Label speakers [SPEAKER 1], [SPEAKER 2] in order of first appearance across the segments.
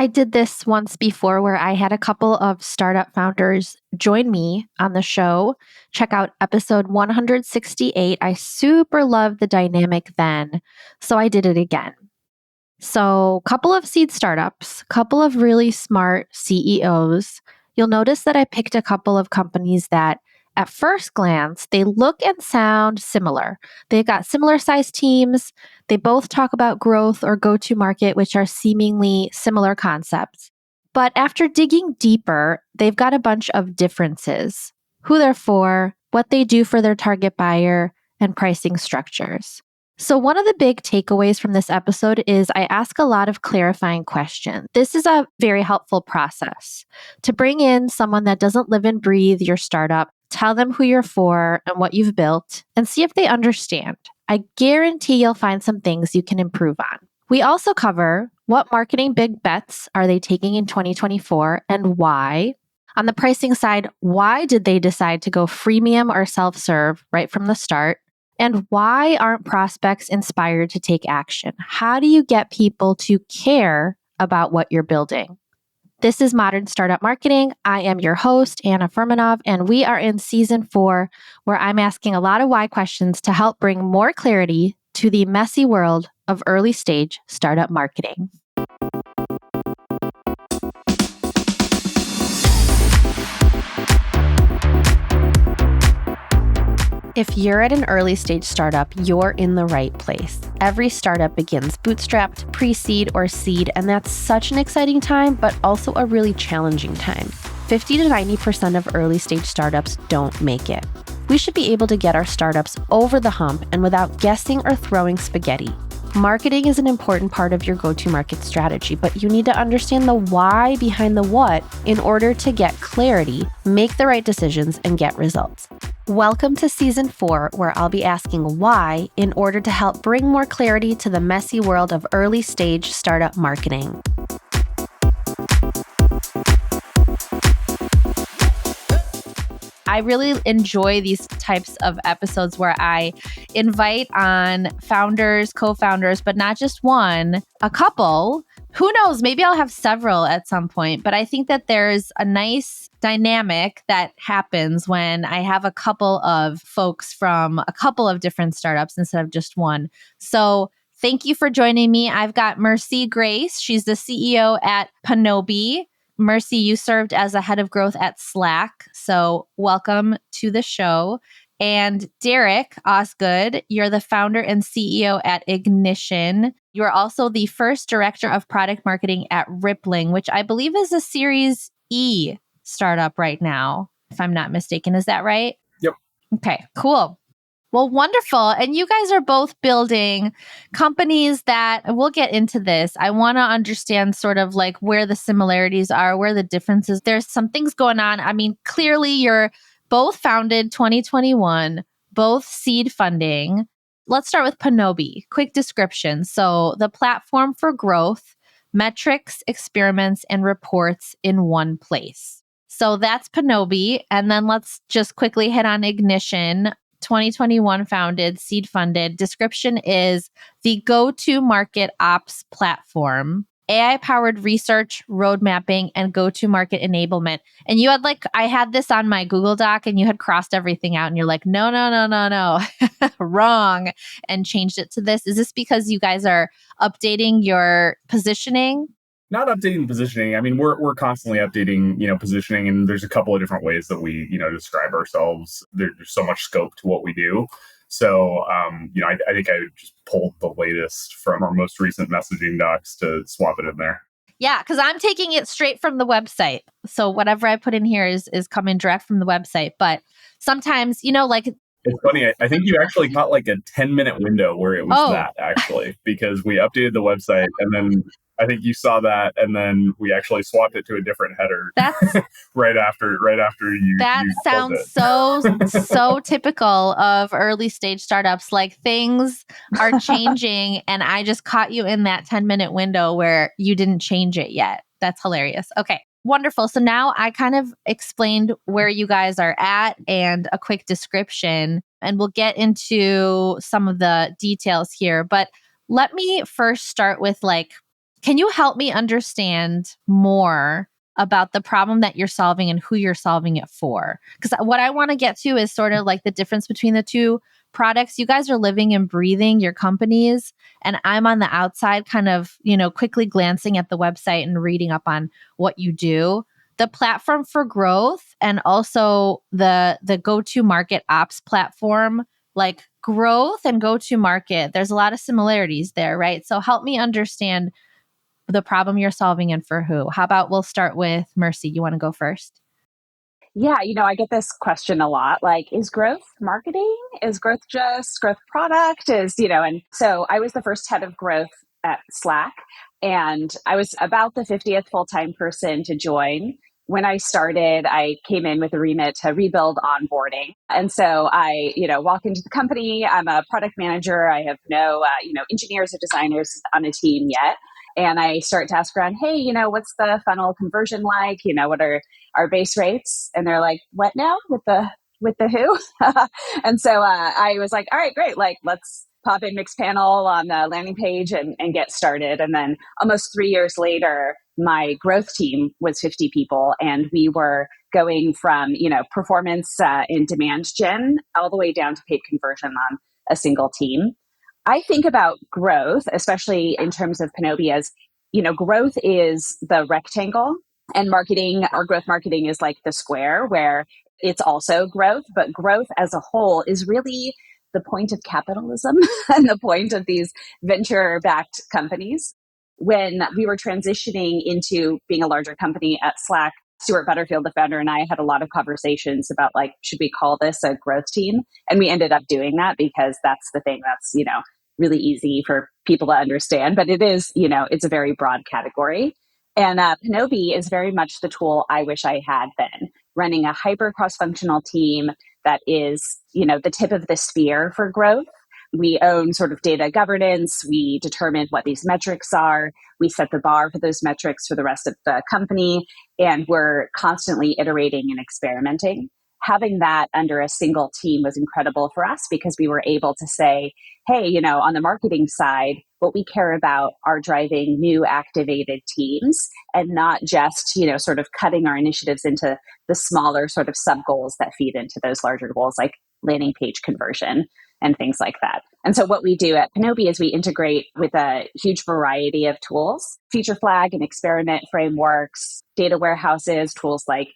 [SPEAKER 1] I did this once before where I had a couple of startup founders join me on the show. Check out episode 168. I super loved the dynamic then, so I did it again. So, couple of seed startups, couple of really smart CEOs. You'll notice that I picked a couple of companies that at first glance, they look and sound similar. They've got similar sized teams. They both talk about growth or go to market, which are seemingly similar concepts. But after digging deeper, they've got a bunch of differences: who they're for, what they do for their target buyer, and pricing structures. So, one of the big takeaways from this episode is I ask a lot of clarifying questions. This is a very helpful process to bring in someone that doesn't live and breathe your startup, tell them who you're for and what you've built, and see if they understand. I guarantee you'll find some things you can improve on. We also cover what marketing big bets are they taking in 2024 and why. On the pricing side, why did they decide to go freemium or self-serve right from the start? And why aren't prospects inspired to take action? How do you get people to care about what you're building? This is Modern Startup Marketing. I am your host, Anna Furmanov, and we are in season 4, where I'm asking a lot of why questions to help bring more clarity to the messy world of early stage startup marketing. If you're at an early stage startup, you're in the right place. Every startup begins bootstrapped, pre-seed, or seed, and that's such an exciting time, but also a really challenging time. 50 to 90% of early stage startups don't make it. We should be able to get our startups over the hump and without guessing or throwing spaghetti. Marketing is an important part of your go-to-market strategy, but you need to understand the why behind the what in order to get clarity, make the right decisions, and get results. Welcome to season 4, where I'll be asking why in order to help bring more clarity to the messy world of early stage startup marketing. I really enjoy these types of episodes where I invite on founders, co-founders, but not just one, a couple. Who knows? Maybe I'll have several at some point, but I think that there's a nice dynamic that happens when I have a couple of folks from a couple of different startups instead of just one. So thank you for joining me. I've got Merci Grace. She's the CEO at Panobi. Merci, you served as a head of growth at Slack. So welcome to the show. And Derek Osgood, you're the founder and CEO at Ignition. You're also the first director of product marketing at Rippling, which I believe is a Series E startup right now, if I'm not mistaken. Is that right?
[SPEAKER 2] Yep.
[SPEAKER 1] Okay, cool. Well, wonderful. And you guys are both building companies that we'll get into this. I want to understand sort of like where the similarities are, where the differences. There's some things going on. I mean, clearly you're both founded 2021, both seed funding. Let's start with Panobi. Quick description. So the platform for growth, metrics, experiments, and reports in one place. So that's Panobi. And then let's just quickly hit on Ignition. 2021 founded, seed funded. Description is the go-to market ops platform, AI-powered research, road mapping, and go-to-market enablement. And you had I had this on my Google Doc and you had crossed everything out and you're like, no, wrong, and changed it to this. Is this because you guys are updating your positioning?
[SPEAKER 2] Not updating positioning. I mean, we're constantly updating, positioning, and there's a couple of different ways that we, describe ourselves. There's so much scope to what we do. So, I think I just pulled the latest from our most recent messaging docs to swap it in there.
[SPEAKER 1] Yeah, because I'm taking it straight from the website. So whatever I put in here is coming direct from the website. But sometimes,
[SPEAKER 2] It's funny. I think you actually caught like a 10-minute window where it was that actually, because we updated the website and then I think you saw that, and then we actually swapped it to a different header.
[SPEAKER 1] That's
[SPEAKER 2] right after you.
[SPEAKER 1] That
[SPEAKER 2] you
[SPEAKER 1] sounds so typical of early stage startups. Like things are changing, and I just caught you in that 10-minute window where you didn't change it yet. That's hilarious. Okay. Wonderful. So now I kind of explained where you guys are at and a quick description, and we'll get into some of the details here. But let me first start with Can you help me understand more about the problem that you're solving and who you're solving it for? Because what I want to get to is sort of like the difference between the two products. You guys are living and breathing your companies, and I'm on the outside kind of, quickly glancing at the website and reading up on what you do. The platform for growth and also the go-to market ops platform, like growth and go-to market, there's a lot of similarities there, right? So help me understand the problem you're solving and for who. How about we'll start with Merci? You want to go first?
[SPEAKER 3] Yeah, I get this question a lot. Like, is growth marketing? Is growth just growth product? And so I was the first head of growth at Slack, and I was about the 50th full-time person to join. When I started, I came in with a remit to rebuild onboarding. And so I, walk into the company. I'm a product manager. I have no, engineers or designers on a team yet. And I start to ask around, hey, what's the funnel conversion like? What are our base rates? And they're like, what now with the who? And so I was like, all right, great. Like, let's pop in Mixpanel on the landing page and get started. And then almost 3 years later, my growth team was 50 people, and we were going from, performance in demand gen all the way down to paid conversion on a single team. I think about growth, especially in terms of Penobi, as, growth is the rectangle, and marketing or growth marketing is like the square, where it's also growth, but growth as a whole is really the point of capitalism and the point of these venture backed companies. When we were transitioning into being a larger company at Slack, Stuart Butterfield, the founder, and I had a lot of conversations about, like, should we call this a growth team? And we ended up doing that because that's the thing that's, really easy for people to understand. But it is, it's a very broad category. And Penobi is very much the tool I wish I had then, running a hyper cross-functional team that is, the tip of the spear for growth. We own sort of data governance. We determine what these metrics are. We set the bar for those metrics for the rest of the company. And we're constantly iterating and experimenting. Having that under a single team was incredible for us because we were able to say, hey, on the marketing side, what we care about are driving new activated teams and not just, sort of cutting our initiatives into the smaller sort of sub goals that feed into those larger goals, like landing page conversion and things like that. And so what we do at Penobi is we integrate with a huge variety of tools, feature flag and experiment frameworks, data warehouses, tools like,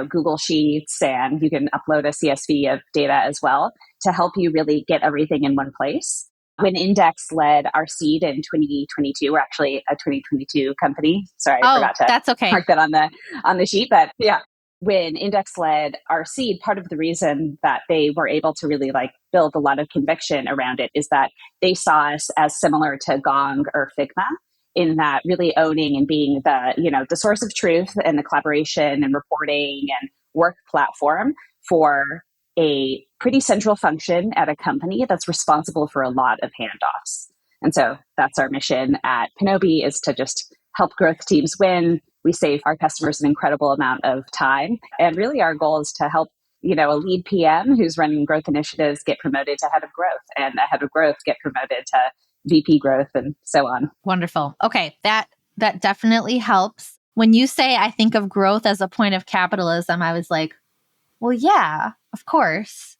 [SPEAKER 3] Google Sheets, and you can upload a CSV of data as well to help you really get everything in one place. When Index led our seed in 2022, we're actually a 2022 company. Sorry, I forgot to
[SPEAKER 1] that's okay.
[SPEAKER 3] mark that on the sheet, but yeah. When Index led our seed, part of the reason that they were able to really build a lot of conviction around it is that they saw us as similar to Gong or Figma in that really owning and being the source of truth and the collaboration and reporting and work platform for a pretty central function at a company that's responsible for a lot of handoffs. And so that's our mission at Penobi, is to just help growth teams win. We save our customers an incredible amount of time. And really our goal is to help, a lead PM who's running growth initiatives get promoted to head of growth, and a head of growth get promoted to VP growth, and so on.
[SPEAKER 1] Wonderful. Okay. That definitely helps. When you say I think of growth as a point of capitalism, I was like, well, yeah, of course.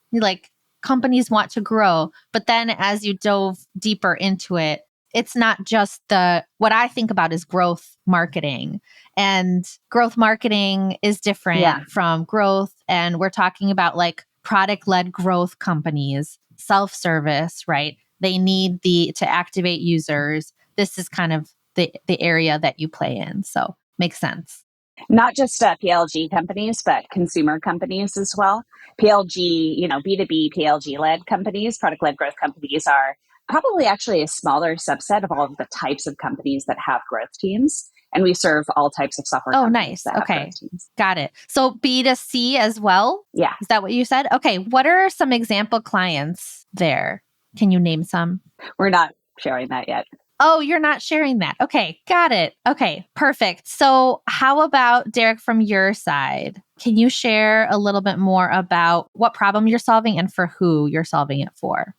[SPEAKER 1] Companies want to grow. But then as you dove deeper into it, it's not just what I think about is growth marketing. And growth marketing is different from growth. And we're talking about product-led growth companies, self-service, right? They need to activate users. This is kind of the area that you play in. So makes sense.
[SPEAKER 3] Not just PLG companies, but consumer companies as well. PLG, B2B PLG-led companies, product-led growth companies, are probably actually a smaller subset of all of the types of companies that have growth teams. And we serve all types of software companies.
[SPEAKER 1] Oh, nice. Okay. Got it. So B2C as well?
[SPEAKER 3] Yeah.
[SPEAKER 1] Is that what you said? Okay. What are some example clients there? Can you name some?
[SPEAKER 3] We're not sharing that yet.
[SPEAKER 1] Oh, you're not sharing that. Okay. Got it. Okay. Perfect. So how about, Derek, from your side? Can you share a little bit more about what problem you're solving and for who you're solving it for?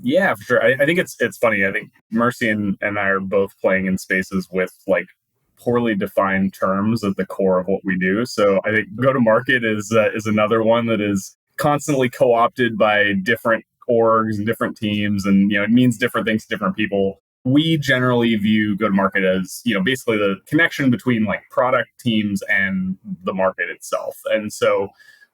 [SPEAKER 2] Yeah, for sure. I think it's funny. I think Mercy and I are both playing in spaces with like poorly defined terms at the core of what we do. So I think go to market is another one that is constantly co opted by different orgs and different teams, and it means different things to different people. We generally view go to market as basically the connection between like product teams and the market itself, and so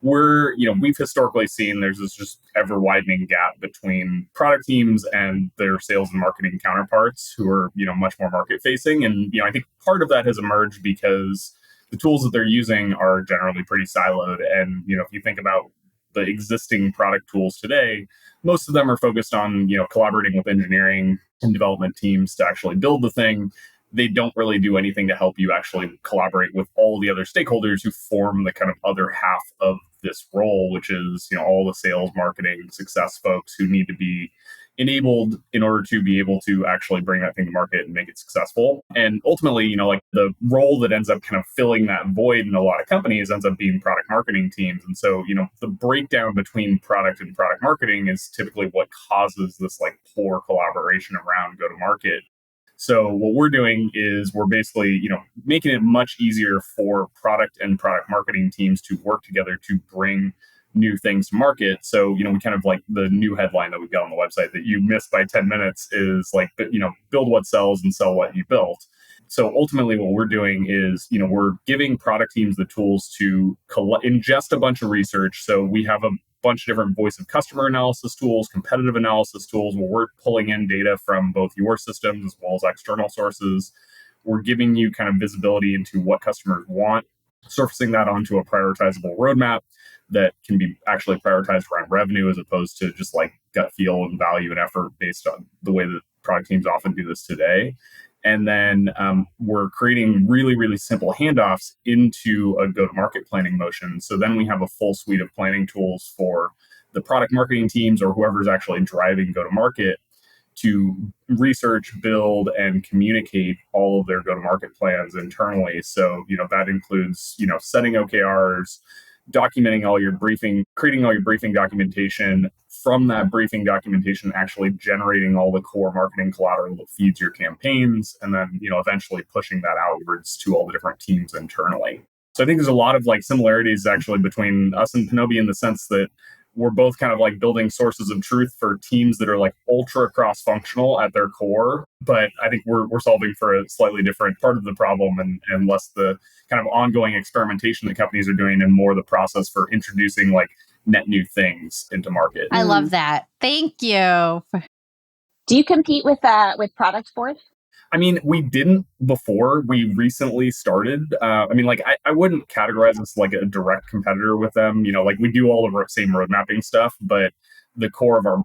[SPEAKER 2] we've historically seen there's this just ever widening gap between product teams and their sales and marketing counterparts who are much more market facing. And I think part of that has emerged because the tools that they're using are generally pretty siloed. And if you think about the existing product tools today, most of them are focused on collaborating with engineering and development teams to actually build the thing. They don't really do anything to help you actually collaborate with all the other stakeholders who form the kind of other half of this role, which is all the sales, marketing, success folks who need to be enabled in order to be able to actually bring that thing to market and make it successful. And ultimately, like the role that ends up kind of filling that void in a lot of companies ends up being product marketing teams. And so, the breakdown between product and product marketing is typically what causes this like poor collaboration around go to market. So what we're doing is we're basically, making it much easier for product and product marketing teams to work together to bring new things to market. So, we kind of like the new headline that we've got on the website that you missed by 10 minutes is like, build what sells and sell what you built. So ultimately what we're doing is, we're giving product teams the tools to ingest a bunch of research. So we have a bunch of different voice of customer analysis tools, competitive analysis tools, where we're pulling in data from both your systems as well as external sources. We're giving you kind of visibility into what customers want, surfacing that onto a prioritizable roadmap that can be actually prioritized around revenue as opposed to just like gut feel and value and effort based on the way that product teams often do this today. And then we're creating really, really simple handoffs into a go to market planning motion. So then we have a full suite of planning tools for the product marketing teams or whoever's actually driving go to market to research, build, and communicate all of their go to market plans internally. So, that includes, setting OKRs, documenting all your briefing, creating all your briefing documentation, from that briefing documentation, actually generating all the core marketing collateral that feeds your campaigns, and then, eventually pushing that outwards to all the different teams internally. So I think there's a lot of like similarities actually between us and Pinobi in the sense that we're both kind of like building sources of truth for teams that are like ultra cross functional at their core. But I think we're solving for a slightly different part of the problem, and less the kind of ongoing experimentation that companies are doing and more the process for introducing like net new things into market.
[SPEAKER 1] I love that. Thank you.
[SPEAKER 3] Do you compete with Product Board?
[SPEAKER 2] I mean, we didn't before. We recently started. I wouldn't categorize us like a direct competitor with them. Like we do all of our same road mapping stuff, but the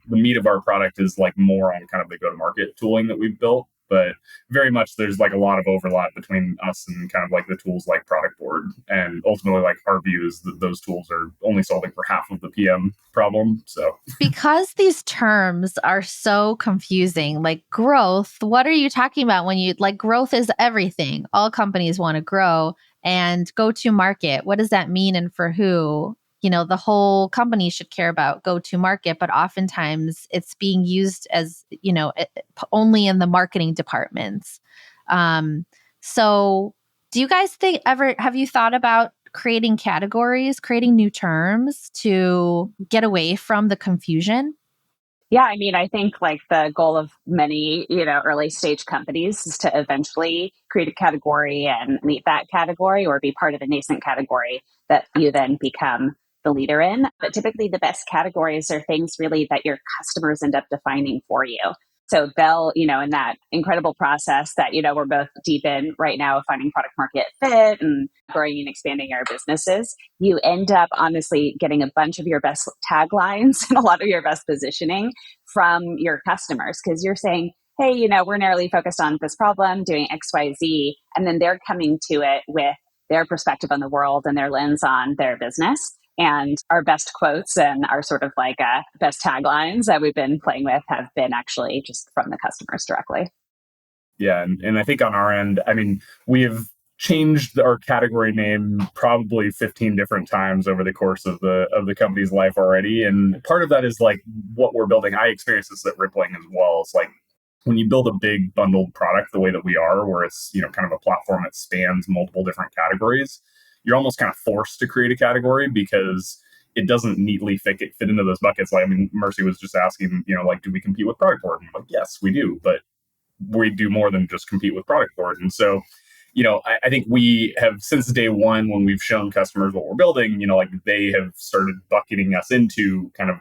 [SPEAKER 2] meat of our product is like more on kind of the go to market tooling that we've built. But very much there's like a lot of overlap between us and kind of like the tools like Product Board. And ultimately, like our view is that those tools are only solving for half of the PM problem. So
[SPEAKER 1] because these terms are so confusing, like growth, what are you talking about when you like growth is everything? All companies want to grow, and go to market. What does that mean and for who? The whole company should care about go to market, but oftentimes it's being used as, only in the marketing departments. So do you guys have you thought about creating categories, creating new terms to get away from the confusion?
[SPEAKER 3] Yeah, I mean, I think like the goal of many, early stage companies is to eventually create a category and lead that category or be part of a nascent category that you then become the leader in. But typically the best categories are things really that your customers end up defining for you. So they'll, in that incredible process that, we're both deep in right now of finding product market fit and growing and expanding our businesses, you end up honestly getting a bunch of your best taglines and a lot of your best positioning from your customers because you're saying, hey, we're narrowly focused on this problem, doing XYZ. And then they're coming to it with their perspective on the world and their lens on their business. And our best quotes and our sort of like best taglines that we've been playing with have been actually just from the customers directly.
[SPEAKER 2] yeah, and I think on our end, I mean, we have changed our category name probably 15 different times over the course of the company's life already. And part of that is like what we're building. I experienced this at Rippling as well. It's like when you build a big bundled product the way that we are, where it's, kind of a platform that spans multiple different categories, you're almost kind of forced to create a category because it doesn't neatly fit into those buckets. Like, I mean, Mercy was just asking, like, do we compete with product board? And I'm like, yes, we do, but we do more than just compete with product board. And so, I think we have, since day one, when we've shown customers what we're building, like they have started bucketing us into kind of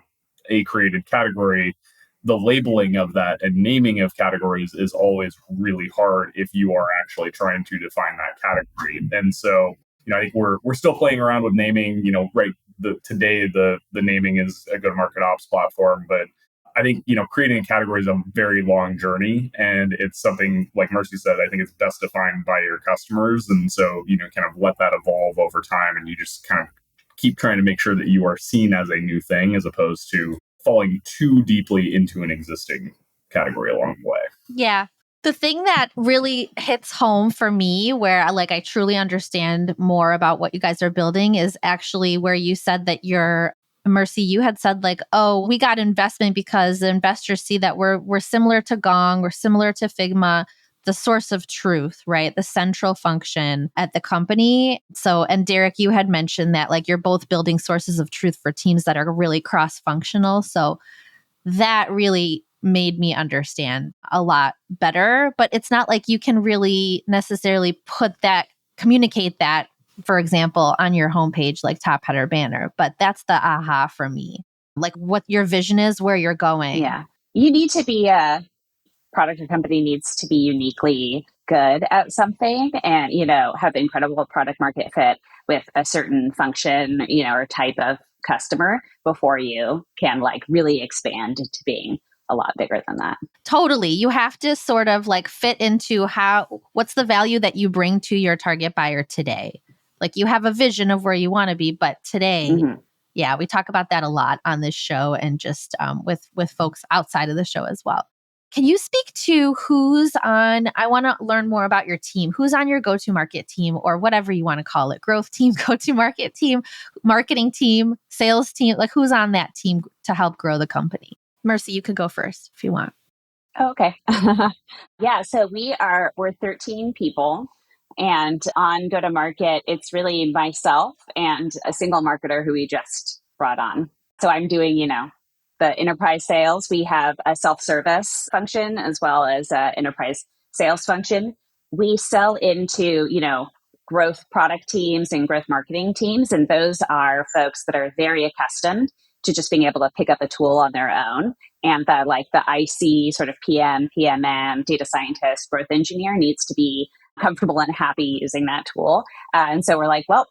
[SPEAKER 2] a created category. The labeling of that and naming of categories is always really hard if you are actually trying to define that category. And so, I think we're still playing around with naming. Right, today the naming is a go-to-market ops platform, but I think, creating a category is a very long journey, and it's something, like Mercy said, I think it's best defined by your customers. And so, kind of let that evolve over time, and you just kind of keep trying to make sure that you are seen as a new thing as opposed to falling too deeply into an existing category along the way.
[SPEAKER 1] Yeah. The thing that really hits home for me, where like I truly understand more about what you guys are building, is actually where you said that Mercy, you had said like, oh, we got investment because the investors see that we're similar to Gong, we're similar to Figma, the source of truth, right? The central function at the company. So, and Derek, you had mentioned that like you're both building sources of truth for teams that are really cross-functional. So that really made me understand a lot better. But it's not like you can really necessarily communicate that, for example, on your homepage, like top header banner. But that's the aha for me. Like what your vision is, where you're going.
[SPEAKER 3] Yeah. You need to be a product or company needs to be uniquely good at something and, have incredible product market fit with a certain function, or type of customer before you can like really expand to being a lot bigger than that.
[SPEAKER 1] Totally. You have to sort of like fit into what's the value that you bring to your target buyer today. Like you have a vision of where you want to be, but today, yeah, we talk about that a lot on this show and just with folks outside of the show as well. Can you speak to I want to learn more about your team. Who's on your go-to-market team or whatever you want to call it, growth team, go-to-market team, marketing team, sales team, like who's on that team to help grow the company? Mercy, you could go first if you want.
[SPEAKER 3] Oh, okay. Yeah, so we're 13 people, and on go to market, it's really myself and a single marketer who we just brought on. So I'm doing, the enterprise sales. We have a self-service function as well as an enterprise sales function. We sell into, growth product teams and growth marketing teams, and those are folks that are very accustomed to just being able to pick up a tool on their own. And the IC sort of PM, PMM, data scientist, growth engineer needs to be comfortable and happy using that tool. And so we're like, well,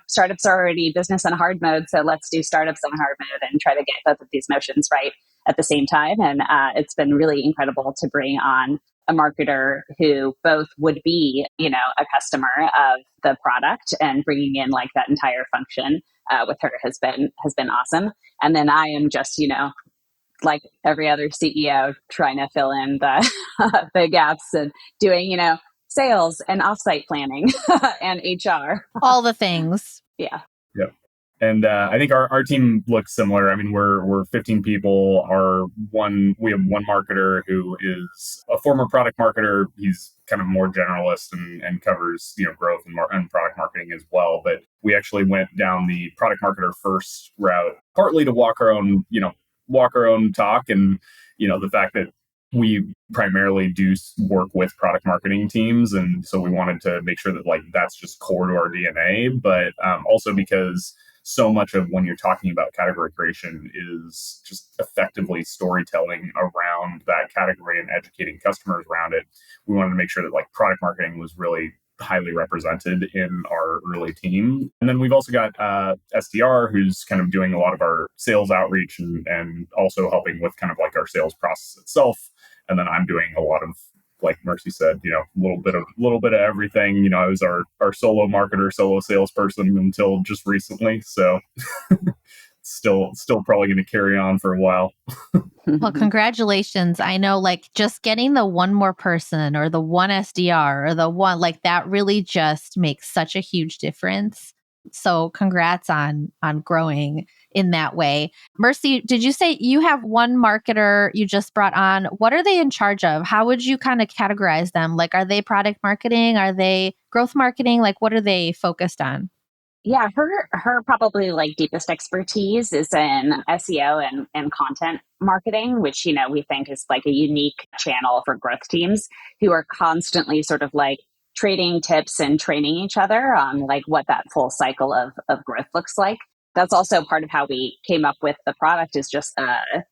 [SPEAKER 3] startups are already business on hard mode. So let's do startups on hard mode and try to get both of these motions right at the same time. And it's been really incredible to bring on a marketer who both would be, a customer of the product, and bringing in like that entire function with her has been awesome. And then I am just, like every other CEO, trying to fill in the the gaps and doing, sales and offsite planning and HR.
[SPEAKER 1] All the things.
[SPEAKER 3] Yeah.
[SPEAKER 2] Yep. And I think our team looks similar. I mean, we're 15 people. We have one marketer who is a former product marketer. He's kind of more generalist and covers growth and product marketing as well. But we actually went down the product marketer first route, partly to walk our own talk, and the fact that we primarily do work with product marketing teams, and so we wanted to make sure that like that's just core to our DNA. But also because so much of when you're talking about category creation is just effectively storytelling around that category and educating customers around it, we wanted to make sure that like product marketing was really highly represented in our early team. And then we've also got SDR, who's kind of doing a lot of our sales outreach and also helping with kind of like our sales process itself. And then I'm doing a lot of, like Mercy said, a little bit of everything. I was our solo marketer, solo salesperson until just recently. So still probably going to carry on for a while.
[SPEAKER 1] Well, congratulations. I know like just getting the one more person or the one SDR or the one like that really just makes such a huge difference. So congrats on growing in that way. Merci, did you say you have one marketer you just brought on? What are they in charge of? How would you kind of categorize them? Like, are they product marketing? Are they growth marketing? Like, what are they focused on?
[SPEAKER 3] Yeah, her probably like deepest expertise is in SEO and content marketing, which, we think is like a unique channel for growth teams who are constantly sort of like trading tips and training each other on like what that full cycle of growth looks like. That's also part of how we came up with the product, is just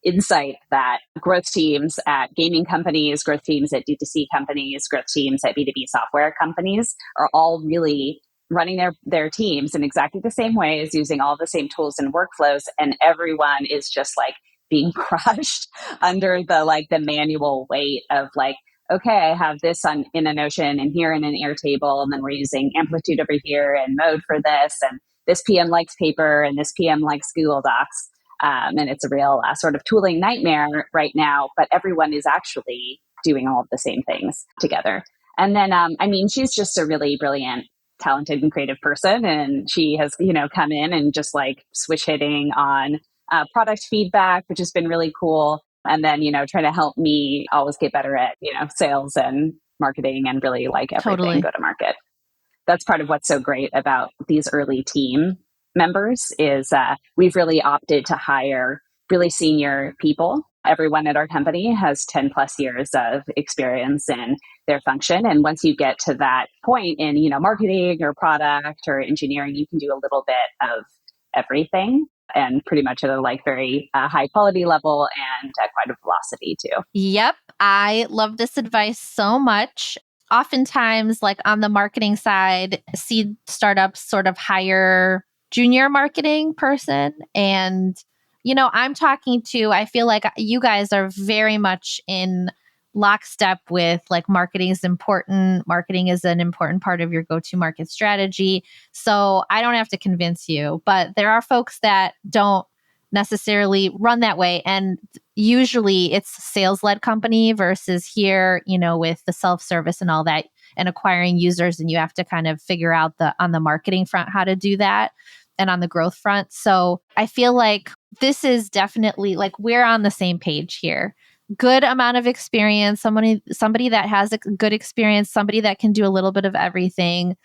[SPEAKER 3] insight that growth teams at gaming companies, growth teams at D2C companies, growth teams at B2B software companies are all really running their teams in exactly the same ways, using all the same tools and workflows, and everyone is just like being crushed under the manual weight of like, okay, I have this on in a Notion and here in an Airtable, and then we're using amplitude over here and mode for this, and this PM likes paper and this PM likes Google Docs. And it's a real sort of tooling nightmare right now, but everyone is actually doing all of the same things together. And then, she's just a really brilliant, talented and creative person, and she has come in and just like switch hitting on product feedback, which has been really cool, and then trying to help me always get better at sales and marketing and really like everything
[SPEAKER 1] Totally.
[SPEAKER 3] go to market. That's part of what's so great about these early team members is we've really opted to hire really senior people. Everyone at our company has 10 plus years of experience in their function. And once you get to that point in, marketing or product or engineering, you can do a little bit of everything, and pretty much at a like very high quality level and at quite a velocity too.
[SPEAKER 1] Yep. I love this advice so much. Oftentimes, like on the marketing side, seed startups sort of hire junior marketing person. And, I feel like you guys are very much in lockstep with like marketing is important. Marketing is an important part of your go-to market strategy. So I don't have to convince you, but there are folks that don't necessarily run that way. And usually it's sales led company versus here, with the self-service and all that and acquiring users. And you have to kind of figure out on the marketing front how to do that and on the growth front. So I feel like this is definitely like we're on the same page here. Good amount of experience, somebody that has a good experience, somebody that can do a little bit of everything,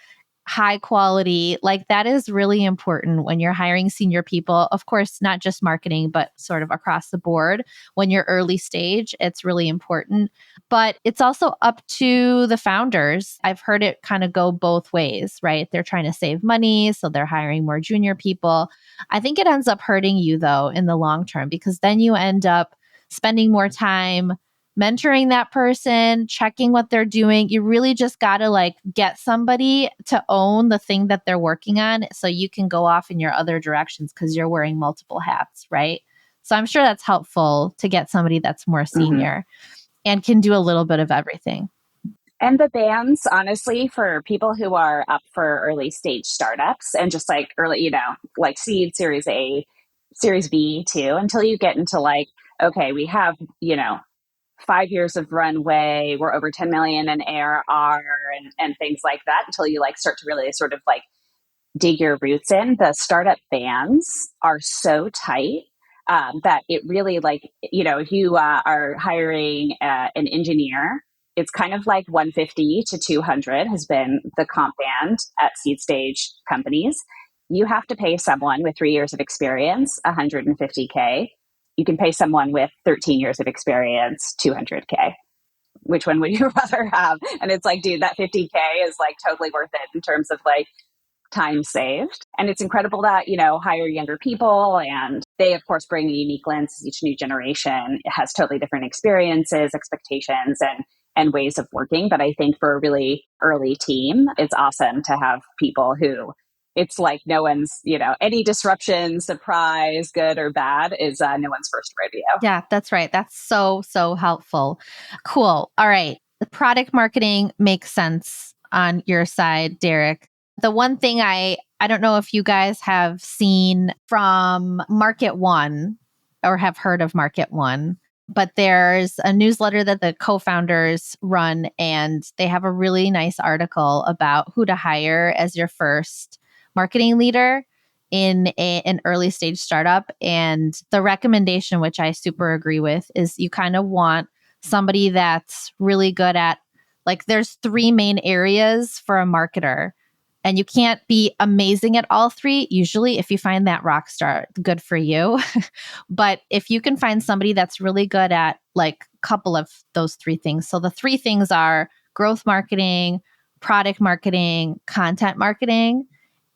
[SPEAKER 1] high quality. Like that is really important when you're hiring senior people. Of course, not just marketing, but sort of across the board. When you're early stage, it's really important. But it's also up to the founders. I've heard it kind of go both ways, right? They're trying to save money, so they're hiring more junior people. I think it ends up hurting you though in the long term, because then you end up spending more time mentoring that person, checking what they're doing. You really just got to like get somebody to own the thing that they're working on so you can go off in your other directions because you're wearing multiple hats, right? So I'm sure that's helpful to get somebody that's more senior and can do a little bit of everything.
[SPEAKER 3] And the bands, honestly, for people who are up for early stage startups and just like early, like seed, series A, series B too, until you get into like, okay, we have, 5 years of runway, we're over 10 million in ARR and things like that, until you like start to really sort of like dig your roots in. The startup bands are so tight that it really like, if you are hiring an engineer, it's kind of like 150 to 200 has been the comp band at seed stage companies. You have to pay someone with 3 years of experience 150K. You can pay someone with 13 years of experience 200K. Which one would you rather have? And it's like, dude, that 50K is like totally worth it in terms of like time saved. And it's incredible that, hire younger people, and they of course bring a unique lens. Each new generation has totally different experiences, expectations, and ways of working. But I think for a really early team, it's awesome to have people who it's like no one's, any disruption, surprise, good or bad, is no one's first rodeo.
[SPEAKER 1] Yeah, that's right. That's so, so helpful. Cool. All right. The product marketing makes sense on your side, Derek. The one thing I I don't know if you guys have seen from Market One or have heard of Market One, but there's a newsletter that the co-founders run, and they have a really nice article about who to hire as your first marketing leader in an early stage startup. And the recommendation, which I super agree with, is you kind of want somebody that's really good at, like, there's three main areas for a marketer. And you can't be amazing at all three. Usually, if you find that rock star, good for you. But if you can find somebody that's really good at like a couple of those three things. So the three things are growth marketing, product marketing, content marketing.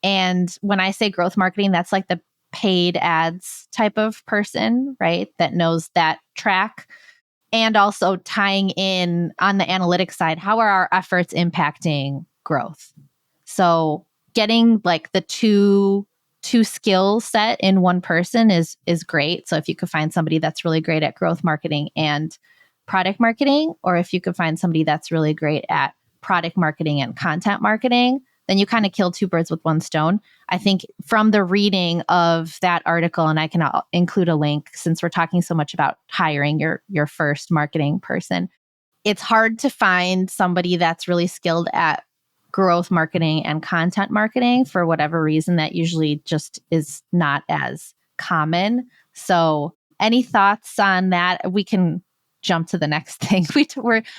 [SPEAKER 1] And when I say growth marketing, that's like the paid ads type of person, right? That knows that track. And also tying in on the analytics side, how are our efforts impacting growth? So getting like the two skill set in one person is great. So if you could find somebody that's really great at growth marketing and product marketing, or if you could find somebody that's really great at product marketing and content marketing, then you kind of kill two birds with one stone. I think from the reading of that article, and I can include a link since we're talking so much about hiring your first marketing person, it's hard to find somebody that's really skilled at growth marketing and content marketing for whatever reason. That usually just is not as common. So any thoughts on that? We can jump to the next thing.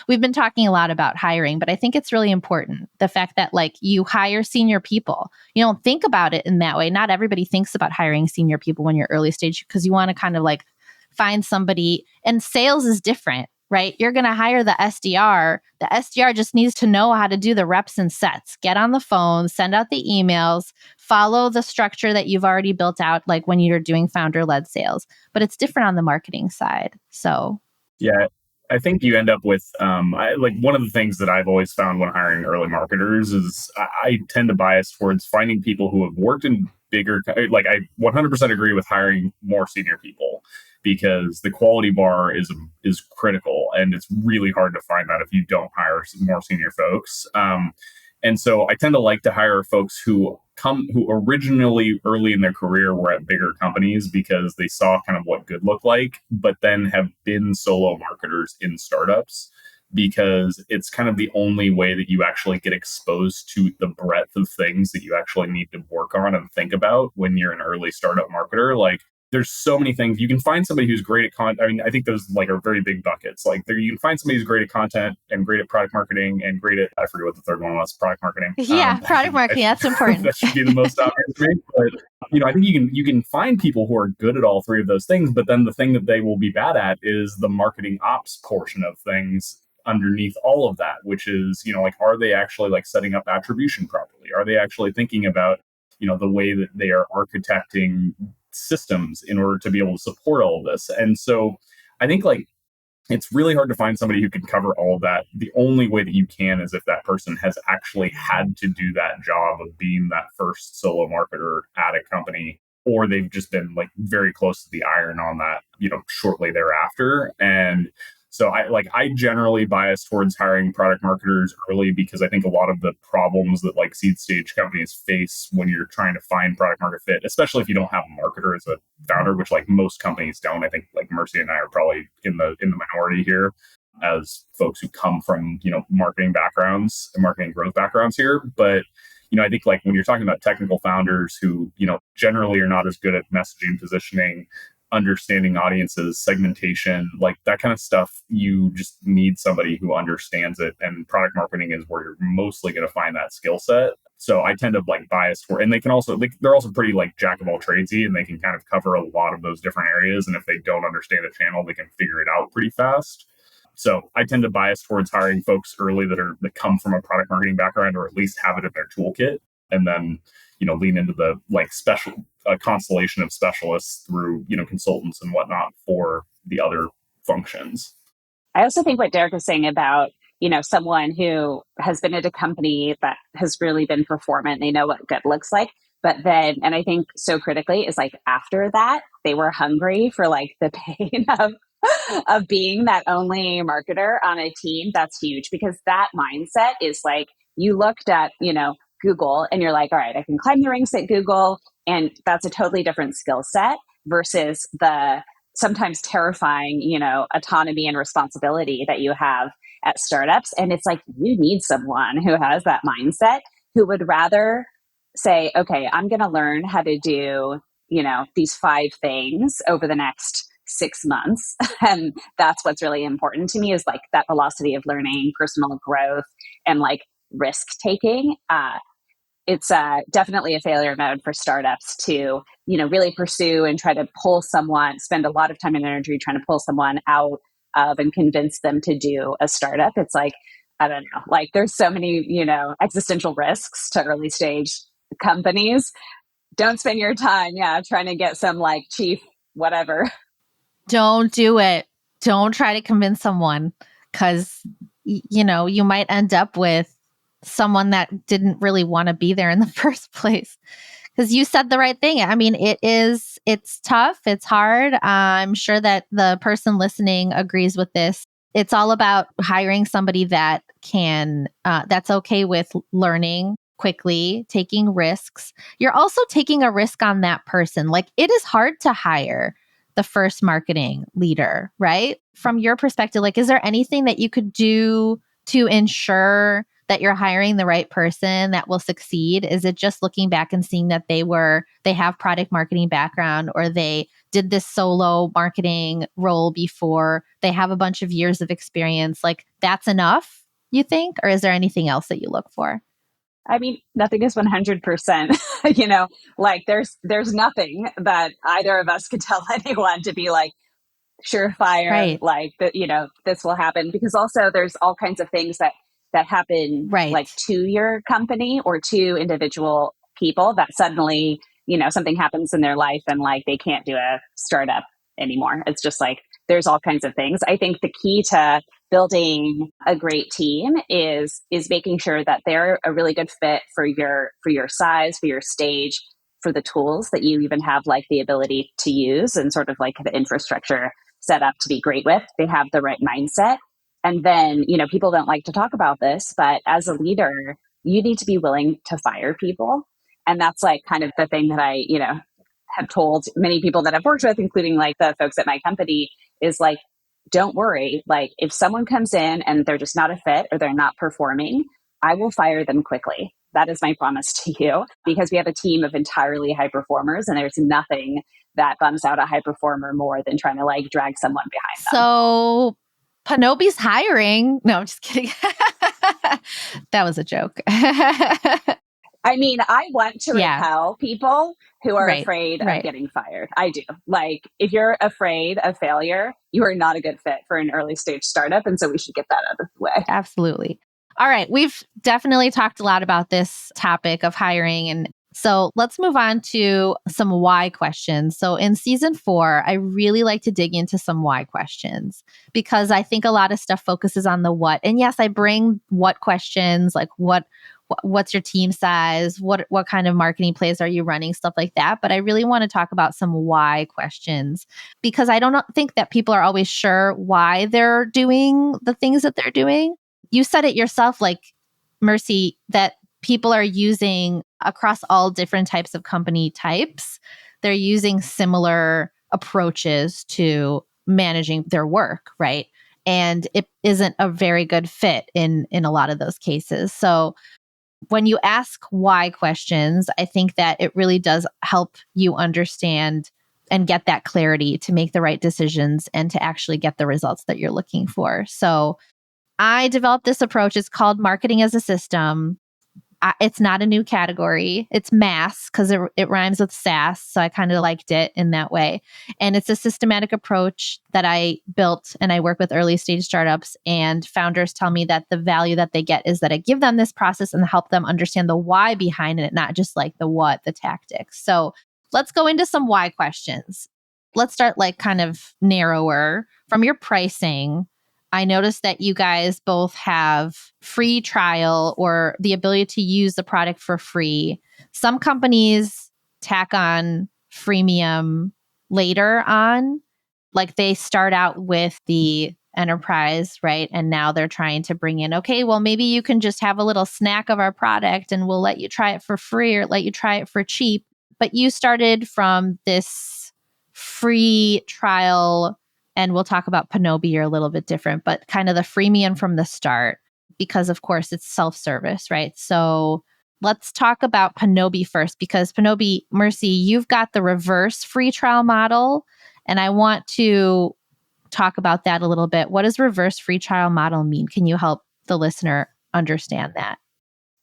[SPEAKER 1] We've been talking a lot about hiring, but I think it's really important. The fact that like you hire senior people, you don't think about it in that way. Not everybody thinks about hiring senior people when you're early stage, because you want to kind of like find somebody, and sales is different, right? You're going to hire the SDR. The SDR just needs to know how to do the reps and sets, get on the phone, send out the emails, follow the structure that you've already built out, like when you're doing founder-led sales. But it's different on the marketing side. So
[SPEAKER 2] Yeah, I think you end up with like one of the things that I've always found when hiring early marketers is I tend to bias towards finding people who have worked in bigger, like I 100% agree with hiring more senior people, because the quality bar is critical, and it's really hard to find that if you don't hire more senior folks. And so I tend to like to hire folks who originally early in their career were at bigger companies because they saw kind of what good looked like, but then have been solo marketers in startups, because it's kind of the only way that you actually get exposed to the breadth of things that you actually need to work on and think about when you're an early startup marketer. Like, there's so many things. You can find somebody who's great at content. I mean, I think those like are very big buckets. Like you can find somebody who's great at content and great at product marketing and great at, I forget what the third one was, product marketing.
[SPEAKER 1] yeah, product marketing, that's important.
[SPEAKER 2] That should be the most obvious to me. But I think you can find people who are good at all three of those things, but then the thing that they will be bad at is the marketing ops portion of things underneath all of that, which is, like, are they actually like setting up attribution properly? Are they actually thinking about, the way that they are architecting systems in order to be able to support all of this? And so I think like it's really hard to find somebody who can cover all of that. The only way that you can is if that person has actually had to do that job of being that first solo marketer at a company, or they've just been like very close to the iron on that, shortly thereafter. And so I generally bias towards hiring product marketers early, because I think a lot of the problems that like seed stage companies face when you're trying to find product market fit, especially if you don't have a marketer as a founder, which like most companies don't. I think like Merci and I are probably in the minority here as folks who come from, marketing backgrounds and marketing growth backgrounds here. But I think like when you're talking about technical founders who, generally are not as good at messaging, positioning, understanding audiences, segmentation, like that kind of stuff, you just need somebody who understands it. And product marketing is where you're mostly going to find that skill set. So I tend to like bias for, and they can also, they're also pretty like jack of all tradesy, and they can kind of cover a lot of those different areas. And if they don't understand a channel, they can figure it out pretty fast. So I tend to bias towards hiring folks early that come from a product marketing background, or at least have it in their toolkit, and then lean into the like special constellation of specialists through consultants and whatnot for the other functions.
[SPEAKER 3] I also think what Derek was saying about someone who has been at a company that has really been performant, they know what good looks like, but then, and I think so critically, is like after that they were hungry for like the pain of being that only marketer on a team. That's huge, because that mindset is like, you looked at Google and you're like, all right, I can climb the ranks at Google. And that's a totally different skill set versus the sometimes terrifying, autonomy and responsibility that you have at startups. And it's like, you need someone who has that mindset, who would rather say, okay, I'm going to learn how to do, these 5 things over the next 6 months. And that's what's really important to me, is like that velocity of learning, personal growth, and like risk taking. It's definitely a failure mode for startups to, really pursue and try to pull someone, spend a lot of time and energy trying to pull someone out of and convince them to do a startup. It's like, I don't know, like there's so many, existential risks to early stage companies. Don't spend your time, trying to get some like chief whatever.
[SPEAKER 1] Don't do it. Don't try to convince someone, because, you might end up with someone that didn't really want to be there in the first place. Because you said the right thing. I mean, it's tough. It's hard. I'm sure that the person listening agrees with this. It's all about hiring somebody that that's okay with learning quickly, taking risks. You're also taking a risk on that person. Like, it is hard to hire the first marketing leader, right? From your perspective, like, is there anything that you could do to ensure that you're hiring the right person that will succeed? Is it just looking back and seeing that they have product marketing background, or they did this solo marketing role before, they have a bunch of years of experience? Like, that's enough, you think? Or is there anything else that you look for?
[SPEAKER 3] I mean, nothing is 100%, like there's nothing that either of us could tell anyone to be like, surefire,
[SPEAKER 1] Right.
[SPEAKER 3] like that, this will happen. Because also there's all kinds of things that happen
[SPEAKER 1] Right.
[SPEAKER 3] like to your company or to individual people, that suddenly, something happens in their life and like they can't do a startup anymore. It's just like there's all kinds of things. I think the key to building a great team is making sure that they're a really good fit for your size, for your stage, for the tools that you even have like the ability to use, and sort of like the infrastructure set up to be great with. They have the right mindset. And then, people don't like to talk about this, but as a leader, you need to be willing to fire people. And that's like kind of the thing that I, have told many people that I've worked with, including like the folks at my company, is like, don't worry. Like, if someone comes in and they're just not a fit or they're not performing, I will fire them quickly. That is my promise to you, because we have a team of entirely high performers, and there's nothing that bums out a high performer more than trying to like drag someone behind them.
[SPEAKER 1] So Panobi's hiring. No, I'm just kidding. That was a joke.
[SPEAKER 3] I mean, I want to
[SPEAKER 1] Yeah.
[SPEAKER 3] repel people who are
[SPEAKER 1] Right.
[SPEAKER 3] afraid of
[SPEAKER 1] Right.
[SPEAKER 3] getting fired. I do. Like, if you're afraid of failure, you are not a good fit for an early stage startup. And so we should get that out of the way.
[SPEAKER 1] Absolutely. All right. We've definitely talked a lot about this topic of hiring. And so let's move on to some why questions. So in season 4, I really like to dig into some why questions, because I think a lot of stuff focuses on the what. And yes, I bring what questions, like what's your team size? What kind of marketing plays are you running? Stuff like that. But I really want to talk about some why questions, because I don't think that people are always sure why they're doing the things that they're doing. You said it yourself, like, Merci, that people are using across all different types of company types. They're using similar approaches to managing their work, right? And it isn't a very good fit in a lot of those cases. So when you ask why questions, I think that it really does help you understand and get that clarity to make the right decisions and to actually get the results that you're looking for. So I developed this approach. It's called marketing as a system. It's not a new category. It's mass, because it rhymes with SaaS. So I kind of liked it in that way. And it's a systematic approach that I built, and I work with early stage startups, and founders tell me that the value that they get is that I give them this process and help them understand the why behind it, not just like the what, the tactics. So let's go into some why questions. Let's start like kind of narrower. From your pricing, I noticed that you guys both have free trial or the ability to use the product for free. Some companies tack on freemium later on. Like, they start out with the enterprise, right? And now they're trying to bring in, okay, well, maybe you can just have a little snack of our product and we'll let you try it for free or let you try it for cheap. But you started from this free trial, and we'll talk about Panobi, you're a little bit different, but kind of the freemium from the start, because of course it's self-service, right? So let's talk about Panobi first, because Panobi, Merci, you've got the reverse free trial model. And I want to talk about that a little bit. What does reverse free trial model mean? Can you help the listener understand that?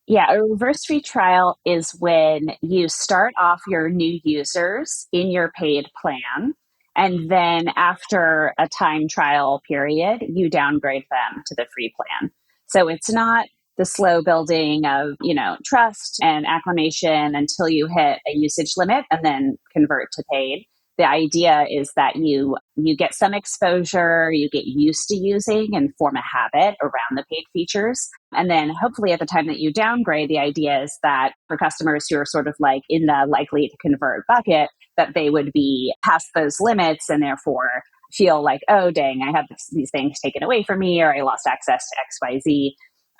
[SPEAKER 3] Yeah, a reverse free trial is when you start off your new users in your paid plan. And then after a time trial period, you downgrade them to the free plan. So it's not the slow building of, trust and acclimation until you hit a usage limit and then convert to paid. The idea is that you get some exposure, you get used to using and form a habit around the paid features. And then hopefully at the time that you downgrade, the idea is that for customers who are sort of like in the likely to convert bucket, that they would be past those limits and therefore feel like, oh, dang, I have these things taken away from me, or I lost access to XYZ.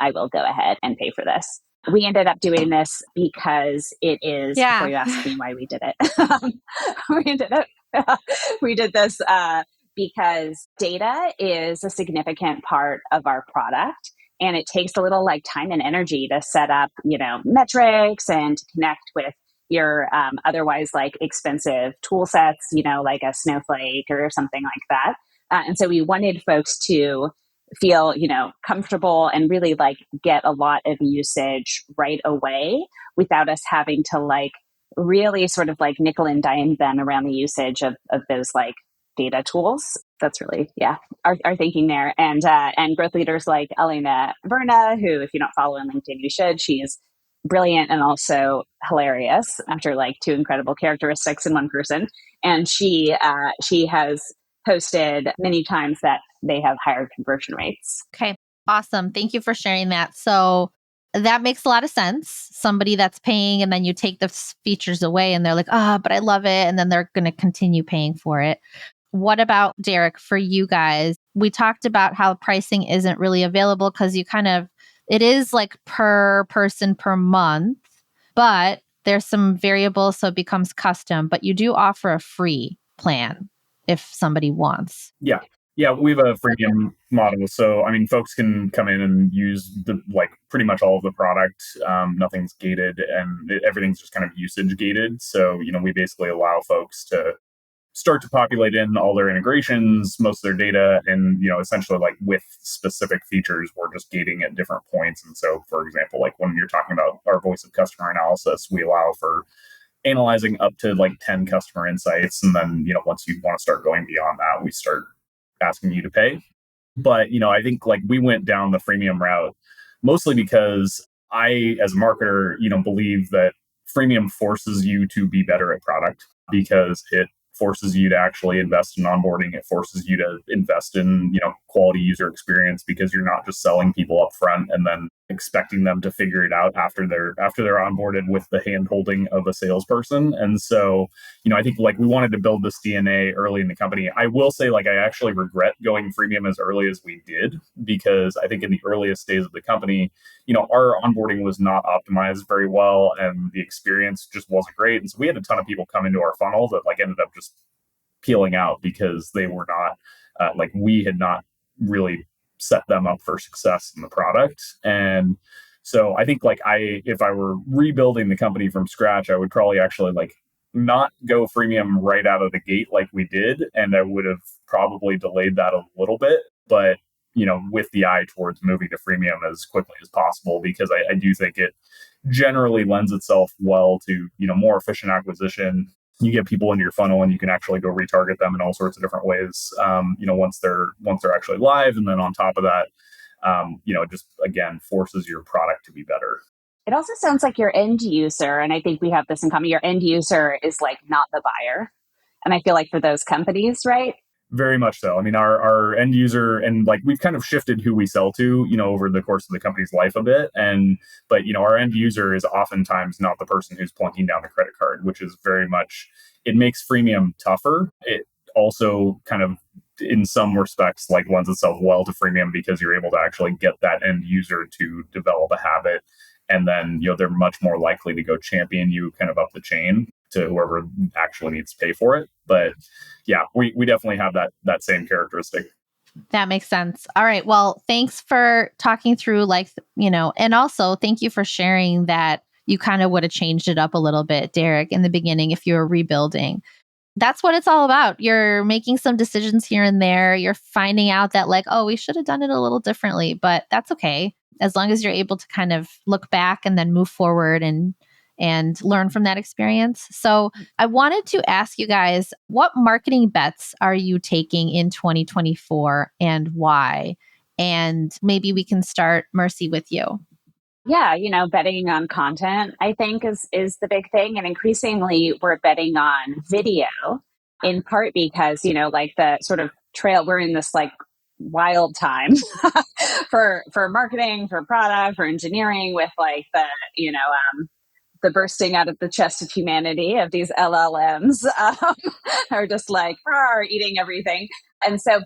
[SPEAKER 3] I will go ahead and pay for this. We ended up doing this because it is, before
[SPEAKER 1] Yeah.
[SPEAKER 3] you ask me why we did it, we did this because data is a significant part of our product. And it takes a little like time and energy to set up, metrics and to connect with your otherwise like expensive tool sets, like a Snowflake or something like that. And so we wanted folks to feel, comfortable and really like get a lot of usage right away without us having to like really sort of like nickel and dime them around the usage of those like data tools. That's really, our thinking there. And growth leaders like Elena Verna, who, if you don't follow on LinkedIn, you should. She's brilliant and also hilarious after like two incredible characteristics in one person. And she has posted many times that they have higher conversion rates.
[SPEAKER 1] Okay. Awesome. Thank you for sharing that. So that makes a lot of sense. Somebody that's paying and then you take the features away and they're like, but I love it. And then they're going to continue paying for it. What about Derek, for you guys? We talked about how pricing isn't really available because it is like per person per month, but there's some variables, so it becomes custom, but you do offer a free plan if somebody wants.
[SPEAKER 2] Yeah. Yeah, we have a freemium model. So, I mean, folks can come in and use pretty much all of the product. Nothing's gated and everything's just kind of usage gated. So, we basically allow folks to start to populate in all their integrations, most of their data, and essentially like with specific features, we're just gating at different points. And so, for example, like when you're talking about our voice of customer analysis, we allow for analyzing up to like 10 customer insights, and then once you want to start going beyond that, we start asking you to pay. But I think like we went down the freemium route mostly because I, as a marketer, believe that freemium forces you to be better at product because it forces you to actually invest in onboarding. It forces you to invest in, quality user experience because you're not just selling people up front and then expecting them to figure it out after they're onboarded with the hand holding of a salesperson. And so, I think like we wanted to build this DNA early in the company. I will say like I actually regret going freemium as early as we did because I think in the earliest days of the company, our onboarding was not optimized very well and the experience just wasn't great. And so we had a ton of people come into our funnel that like ended up just peeling out because they were not we had not really set them up for success in the product. And so I think like if I were rebuilding the company from scratch, I would probably actually like not go freemium right out of the gate like we did. And I would have probably delayed that a little bit, but with the eye towards moving to freemium as quickly as possible, because I do think it generally lends itself well to, more efficient acquisition. You get people into your funnel and you can actually go retarget them in all sorts of different ways, once they're actually live. And then on top of that, it just, again, forces your product to be better.
[SPEAKER 3] It also sounds like your end user, and I think we have this in common, your end user is like not the buyer. And I feel like for those companies, right?
[SPEAKER 2] Very much so. I mean, our end user, and like we've kind of shifted who we sell to, over the course of the company's life a bit. But our end user is oftentimes not the person who's plunking down the credit card, which is very much, it makes freemium tougher. It also kind of in some respects like lends itself well to freemium because you're able to actually get that end user to develop a habit. And then, they're much more likely to go champion you kind of up the chain to whoever actually needs to pay for it. But yeah, we definitely have that same characteristic.
[SPEAKER 1] That makes sense. All right. Well, thanks for talking through and also thank you for sharing that you kind of would have changed it up a little bit, Derek, in the beginning if you were rebuilding. That's what it's all about. You're making some decisions here and there. You're finding out that we should have done it a little differently, but that's okay. As long as you're able to kind of look back and then move forward and learn from that experience. So I wanted to ask you guys, what marketing bets are you taking in 2024 and why? And maybe we can start, Merci, with you.
[SPEAKER 3] Yeah, betting on content, I think is the big thing. And increasingly we're betting on video in part because, like the sort of trail, we're in this like wild time for marketing, for product, for engineering with like the bursting out of the chest of humanity of these LLMs are just like eating everything. And so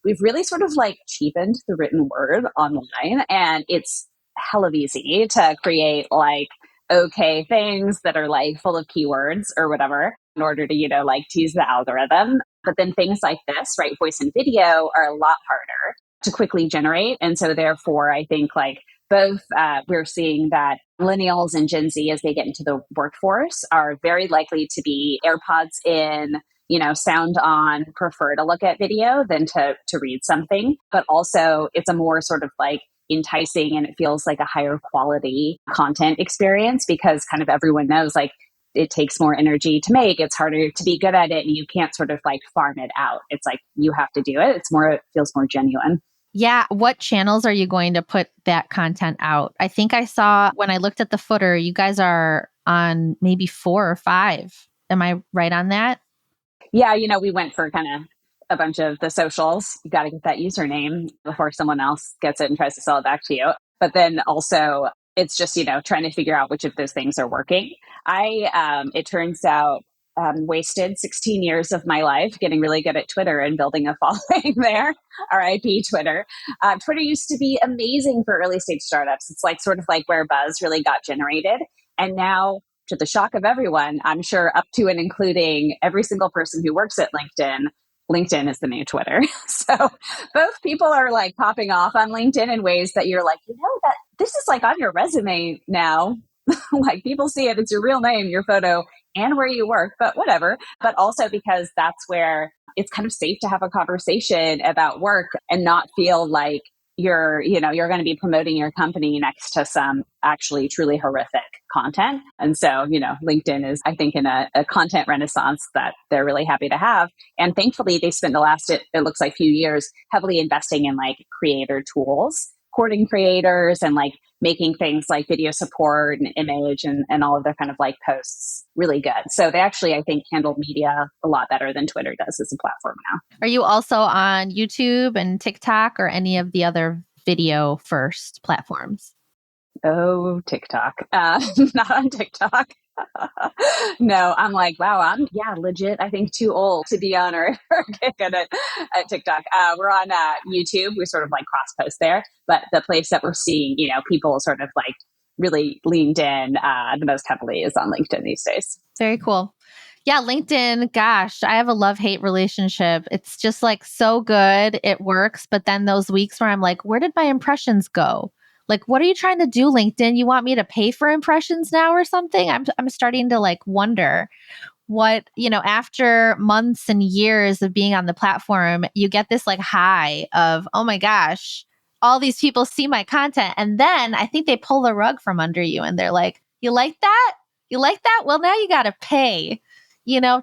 [SPEAKER 3] we've really sort of like cheapened the written word online, and it's hell of easy to create like okay things that are like full of keywords or whatever in order to, like tease the algorithm. But then things like this, right, voice and video are a lot harder to quickly generate. And so therefore, I think like both we're seeing that millennials and Gen Z, as they get into the workforce, are very likely to be AirPods in, sound on, prefer to look at video than to read something. But also it's a more sort of like enticing, and it feels like a higher quality content experience because kind of everyone knows like it takes more energy to make. It's harder to be good at it, and you can't sort of like farm it out. It's like you have to do it. It feels more genuine.
[SPEAKER 1] Yeah. What channels are you going to put that content out? I think I saw when I looked at the footer, you guys are on maybe 4 or 5. Am I right on that?
[SPEAKER 3] Yeah, we went for kind of a bunch of the socials. You got to get that username before someone else gets it and tries to sell it back to you. But then also, it's just, trying to figure out which of those things are working. It turns out, wasted 16 years of my life getting really good at Twitter and building a following there. RIP Twitter. Twitter used to be amazing for early stage startups. It's like sort of like where buzz really got generated. And now, to the shock of everyone, I'm sure up to and including every single person who works at LinkedIn is the new Twitter. So both people are like popping off on LinkedIn in ways that you're like, that this is like on your resume now. Like people see it, it's your real name, your photo, and where you work, but whatever. But also because that's where it's kind of safe to have a conversation about work and not feel like you're going to be promoting your company next to some actually truly horrific content. And so, LinkedIn is, I think, in a content renaissance that they're really happy to have. And thankfully, they spent the last, it looks like, few years heavily investing in like creator tools, courting creators and like making things like video support and image and all of their kind of like posts really good. So they actually, I think, handle media a lot better than Twitter does as a platform now.
[SPEAKER 1] Are you also on YouTube and TikTok or any of the other video first platforms?
[SPEAKER 3] Oh, TikTok. Not on TikTok. No, I'm like, wow, I'm legit, I think too old to be on or get good at TikTok. We're on YouTube. We sort of like cross post there, but the place that we're seeing, people sort of like really leaned in the most heavily is on LinkedIn these days.
[SPEAKER 1] Very cool. Yeah, LinkedIn, gosh, I have a love-hate relationship. It's just like so good. It works. But then those weeks where I'm like, where did my impressions go? Like, what are you trying to do, LinkedIn? You want me to pay for impressions now or something? I'm starting to like wonder what, after months and years of being on the platform, you get this like high of, oh my gosh, all these people see my content. And then I think they pull the rug from under you and they're like, you like that? You like that? Well, now you got to pay,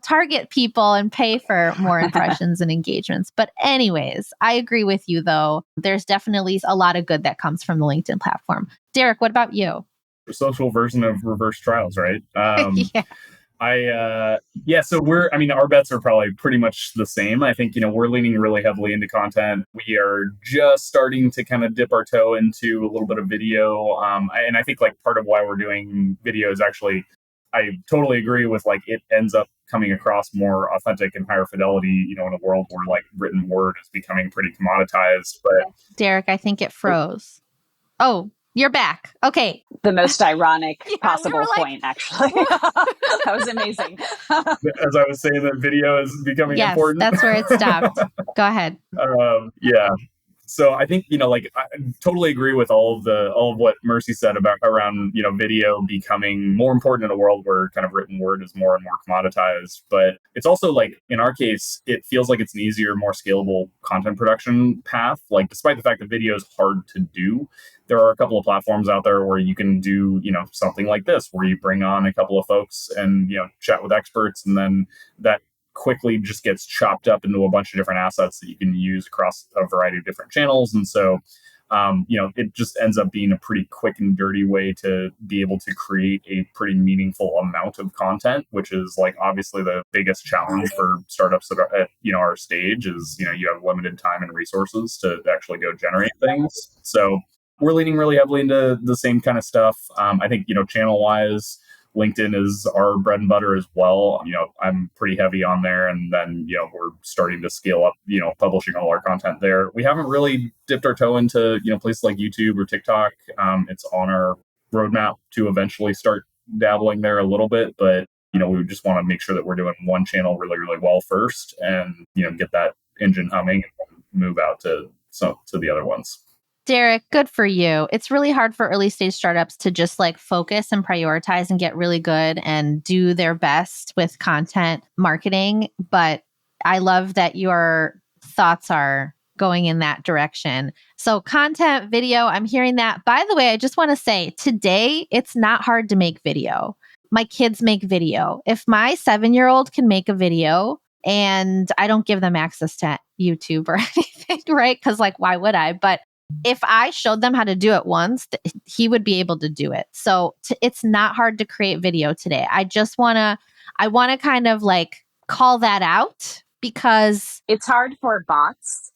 [SPEAKER 1] target people and pay for more impressions and engagements. But anyways, I agree with you though. There's definitely a lot of good that comes from the LinkedIn platform. Derek, what about you?
[SPEAKER 2] The social version of reverse trials, right?
[SPEAKER 1] Yeah.
[SPEAKER 2] So our bets are probably pretty much the same. I think, we're leaning really heavily into content. We are just starting to kind of dip our toe into a little bit of video. And I think like part of why we're doing video is actually, I totally agree with like it ends up coming across more authentic and higher fidelity, in a world where like written word is becoming pretty commoditized. But
[SPEAKER 1] Derek, I think it froze. Oh, you're back. Okay.
[SPEAKER 3] The most ironic
[SPEAKER 1] Yeah, we
[SPEAKER 3] possible
[SPEAKER 1] were like,
[SPEAKER 3] point, actually. That was amazing.
[SPEAKER 2] as I was saying, that video is becoming
[SPEAKER 1] yes,
[SPEAKER 2] important.
[SPEAKER 1] that's where it stopped. Go ahead.
[SPEAKER 2] Yeah. So I think, like I totally agree with all of what Mercy said about around, video becoming more important in a world where kind of written word is more and more commoditized. But it's also like in our case, it feels like it's an easier, more scalable content production path. Like despite the fact that video is hard to do, there are a couple of platforms out there where you can do, something like this, where you bring on a couple of folks and, chat with experts, and then that quickly just gets chopped up into a bunch of different assets that you can use across a variety of different channels. And so, it just ends up being a pretty quick and dirty way to be able to create a pretty meaningful amount of content, which is like obviously the biggest challenge for startups that are at, our stage is, you have limited time and resources to actually go generate things. So we're leaning really heavily into the same kind of stuff. I think, channel wise, LinkedIn is our bread and butter as well. I'm pretty heavy on there. And then, we're starting to scale up, publishing all our content there. We haven't really dipped our toe into, places like YouTube or TikTok. It's on our roadmap to eventually start dabbling there a little bit. But, we just want to make sure that we're doing one channel really, really well first and, get that engine humming and move out to the other ones.
[SPEAKER 1] Derek, good for you. It's really hard for early stage startups to just like focus and prioritize and get really good and do their best with content marketing. But I love that your thoughts are going in that direction. So content, video, I'm hearing that. By the way, I just want to say today, it's not hard to make video. My kids make video. If my 7-year-old can make a video, and I don't give them access to YouTube or anything, right? Because like, why would I? But if I showed them how to do it once, he would be able to do it. So it's not hard to create video today. I want to kind of like call that out because
[SPEAKER 3] it's hard for bots.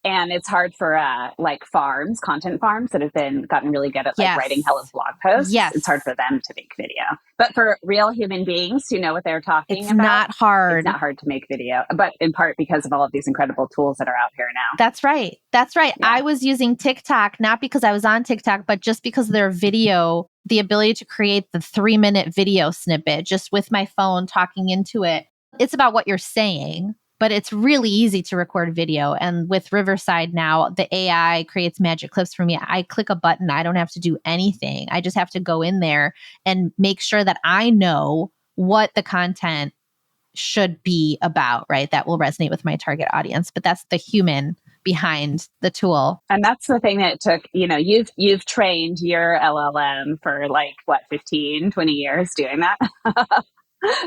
[SPEAKER 3] And it's hard for like content farms that have gotten really good at like writing hella blog posts.
[SPEAKER 1] Yes.
[SPEAKER 3] It's hard for them to make video. But for real human beings who know what they're talking
[SPEAKER 1] it's
[SPEAKER 3] about,
[SPEAKER 1] not hard.
[SPEAKER 3] It's not hard to make video, but in part because of all of these incredible tools that are out here now.
[SPEAKER 1] That's right. That's right.
[SPEAKER 3] Yeah.
[SPEAKER 1] I was using TikTok, not because I was on TikTok, but just because of their video, the ability to create the 3-minute video snippet just with my phone talking into it. It's about what you're saying. But it's really easy to record video. And with Riverside now, the AI creates magic clips for me. I click a button. I don't have to do anything. I just have to go in there and make sure that I know what the content should be about, right? That will resonate with my target audience. But that's the human behind the tool.
[SPEAKER 3] And that's the thing that took, you've trained your LLM for like, 15, 20 years doing that.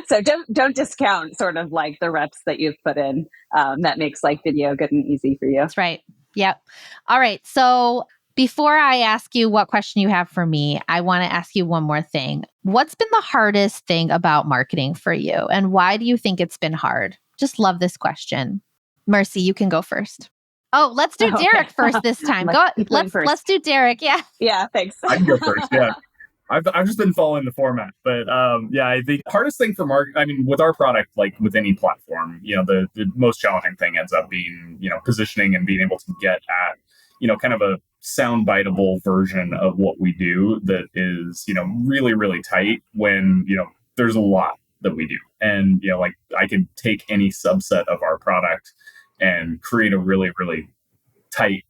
[SPEAKER 3] So don't discount sort of like the reps that you've put in. That makes like video good and easy for you.
[SPEAKER 1] That's right. Yep. All right. So before I ask you what question you have for me, I want to ask you one more thing. What's been the hardest thing about marketing for you? And why do you think it's been hard? Just love this question. Mercy, you can go first. Oh, let's do Derek first this time. Let's do Derek. Yeah.
[SPEAKER 3] Yeah, thanks.
[SPEAKER 2] I can go first. Yeah. I've just been following the format, but I think the hardest thing for with our product, like with any platform, the most challenging thing ends up being, positioning and being able to get at, kind of a sound biteable version of what we do that is, really, really tight when, there's a lot that we do. And, like I could take any subset of our product and create a really, really tight,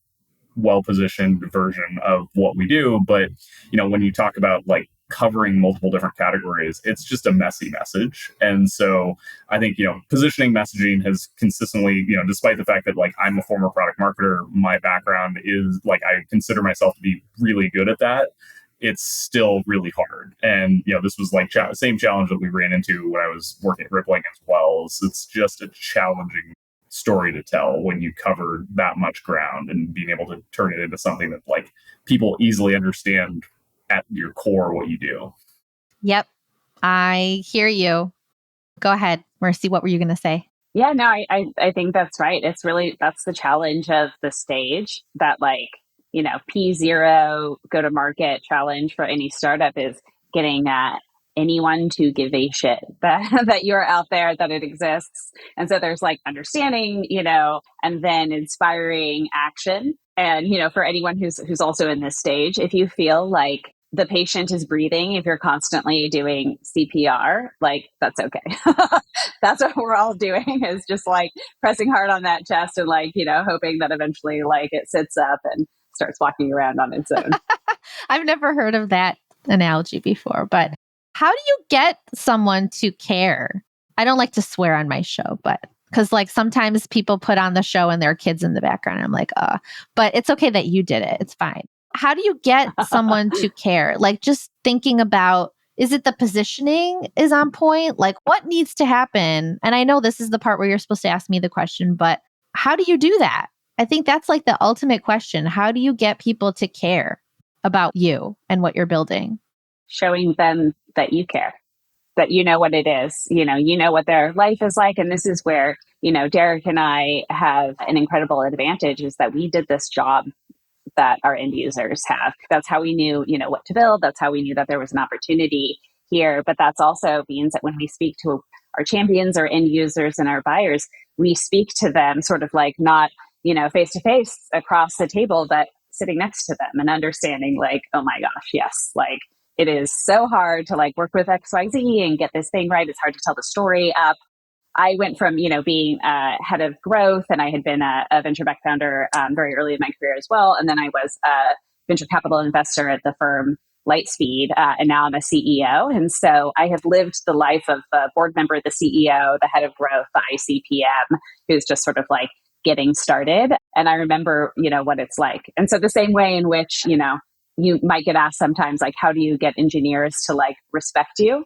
[SPEAKER 2] well-positioned version of what we do. But, when you talk about like covering multiple different categories, it's just a messy message. And so I think, positioning messaging has consistently, despite the fact that like I'm a former product marketer, my background is like, I consider myself to be really good at that. It's still really hard. And, this was like same challenge that we ran into when I was working at Rippling as well. It's just a challenging story to tell when you cover that much ground and being able to turn it into something that like people easily understand at your core what you do.
[SPEAKER 1] Yep. I hear you. Go ahead, Mercy. What were you going to say?
[SPEAKER 3] Yeah, no, I think that's right. That's the challenge of the stage, that like, P0 go to market challenge for any startup is getting that anyone to give a shit that you're out there, that it exists. And so there's like understanding, and then inspiring action. And, for anyone who's also in this stage, if you feel like the patient is breathing, if you're constantly doing CPR, like that's okay. That's what we're all doing, is just like pressing hard on that chest and like, hoping that eventually like it sits up and starts walking around on its own.
[SPEAKER 1] I've never heard of that analogy before, but how do you get someone to care? I don't like to swear on my show, but because like sometimes people put on the show and there are kids in the background. And I'm like, but it's okay that you did it. It's fine. How do you get someone to care? Like just thinking about, is it the positioning is on point? Like what needs to happen? And I know this is the part where you're supposed to ask me the question, but how do you do that? I think that's like the ultimate question. How do you get people to care about you and what you're building?
[SPEAKER 3] Showing them that you care, that you know what it is, you know what their life is like. And this is where, Derek and I have an incredible advantage, is that we did this job that our end users have. That's how we knew, what to build. That's how we knew that there was an opportunity here. But that's also means that when we speak to our champions, our end users, and our buyers, we speak to them sort of like not, face to face across the table, but sitting next to them and understanding like, oh my gosh, yes, like it is so hard to like work with XYZ and get this thing right. It's hard to tell the story up. I went from, being head of growth, and I had been a venture-backed founder very early in my career as well. And then I was a venture capital investor at the firm Lightspeed, and now I'm a CEO. And so I have lived the life of the board member, the CEO, the head of growth, the ICPM, who's just sort of like getting started. And I remember, what it's like. And so the same way in which, you might get asked sometimes, like, how do you get engineers to like respect you?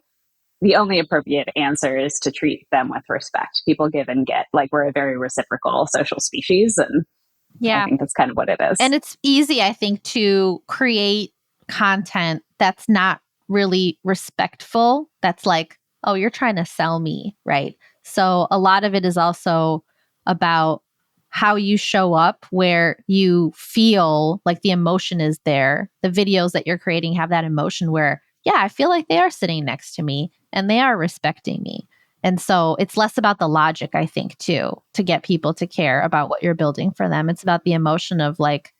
[SPEAKER 3] The only appropriate answer is to treat them with respect. People give and get. Like we're a very reciprocal social species. And I think that's kind of what it is.
[SPEAKER 1] And it's easy, I think, to create content that's not really respectful. That's like, oh, you're trying to sell me, right? So a lot of it is also about how you show up, where you feel like the emotion is there. The videos that you're creating have that emotion where, yeah, I feel like they are sitting next to me and they are respecting me. And so it's less about the logic, I think, too, to get people to care about what you're building for them. It's about the emotion of like,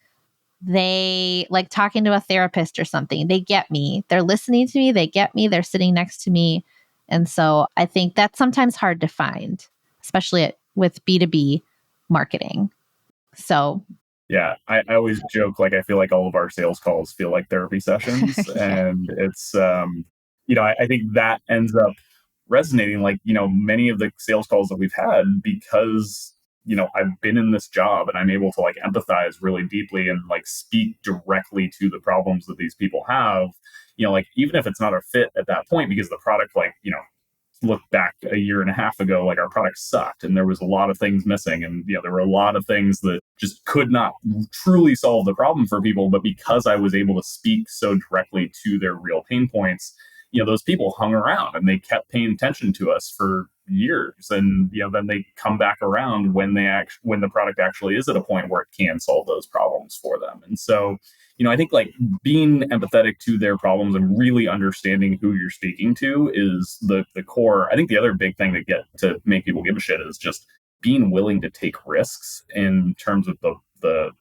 [SPEAKER 1] they like talking to a therapist or something. They get me. They're listening to me. They get me. They're sitting next to me. And so I think that's sometimes hard to find, especially with B2B marketing. So
[SPEAKER 2] yeah, I always joke, like, I feel like all of our sales calls feel like therapy sessions.
[SPEAKER 1] Yeah.
[SPEAKER 2] And it's, I think that ends up resonating, like, many of the sales calls that we've had, because, I've been in this job and I'm able to like empathize really deeply and like speak directly to the problems that these people have, like, even if it's not a fit at that point, because the product, like, look back a year and a half ago, like our product sucked and there was a lot of things missing, and there were a lot of things that just could not truly solve the problem for people. But because I was able to speak so directly to their real pain points, those people hung around and they kept paying attention to us for years. And then they come back around when when the product actually is at a point where it can solve those problems for them. And so I think like being empathetic to their problems and really understanding who you're speaking to is the core. I think the other big thing to make people give a shit is just being willing to take risks in terms of the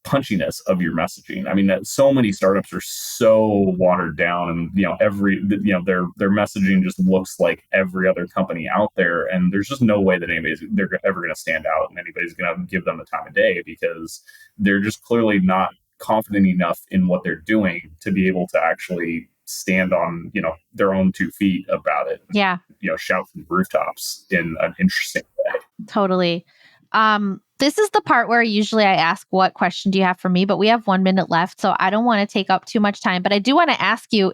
[SPEAKER 2] punchiness of your messaging. I mean, that so many startups are so watered down, and their messaging just looks like every other company out there, and there's just no way that they're ever going to stand out and anybody's going to give them the time of day, because they're just clearly not confident enough in what they're doing to be able to actually stand on their own 2 feet about it.
[SPEAKER 1] Yeah.
[SPEAKER 2] Shout from rooftops in an interesting way.
[SPEAKER 1] Totally. This is the part where usually I ask, what question do you have for me? But we have 1 minute left, so I don't want to take up too much time. But I do want to ask you,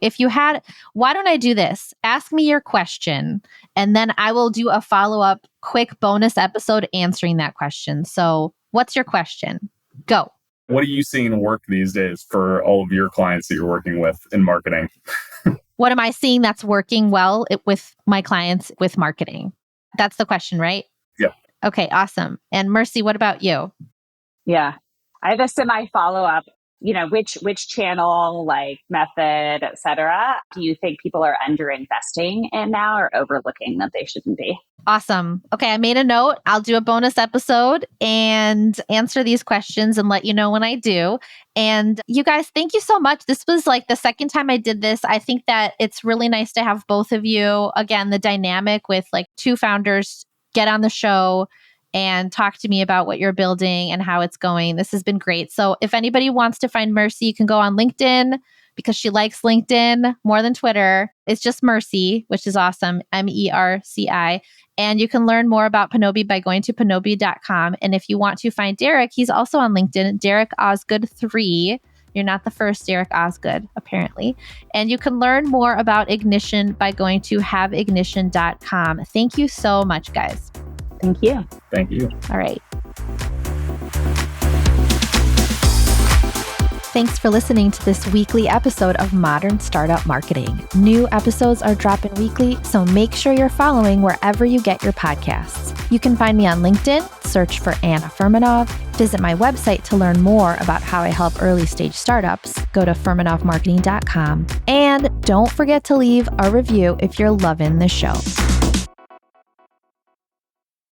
[SPEAKER 1] why don't I do this? Ask me your question, and then I will do a follow-up quick bonus episode answering that question. So what's your question? Go.
[SPEAKER 2] What are you seeing work these days for all of your clients that you're working with in marketing?
[SPEAKER 1] What am I seeing that's working well with my clients with marketing? That's the question, right?
[SPEAKER 2] Yeah.
[SPEAKER 1] Okay, awesome. And Merci, what about you?
[SPEAKER 3] Yeah. I have a semi follow-up. which channel, like method, et cetera, do you think people are under investing in now or overlooking that they shouldn't be?
[SPEAKER 1] Awesome. Okay, I made a note. I'll do a bonus episode and answer these questions and let you know when I do. And you guys, thank you so much. This was like the second time I did this. I think that it's really nice to have both of you. Again, the dynamic with like two founders get on the show and talk to me about what you're building and how it's going. This has been great. So if anybody wants to find Merci, you can go on LinkedIn because she likes LinkedIn more than Twitter. It's just Merci, which is awesome. MERCI. And you can learn more about Panobi by going to panobi.com. And if you want to find Derek, he's also on LinkedIn, Derek Osgood 3. You're not the first Derek Osgood, apparently. And you can learn more about Ignition by going to haveignition.com. Thank you so much, guys.
[SPEAKER 3] Thank you.
[SPEAKER 2] Thank you.
[SPEAKER 1] All right. Thanks for listening to this weekly episode of Modern Startup Marketing. New episodes are dropping weekly, so make sure you're following wherever you get your podcasts. You can find me on LinkedIn, search for Anna Furmanov, visit my website to learn more about how I help early stage startups, go to furmanovmarketing.com, and don't forget to leave a review if you're loving the show.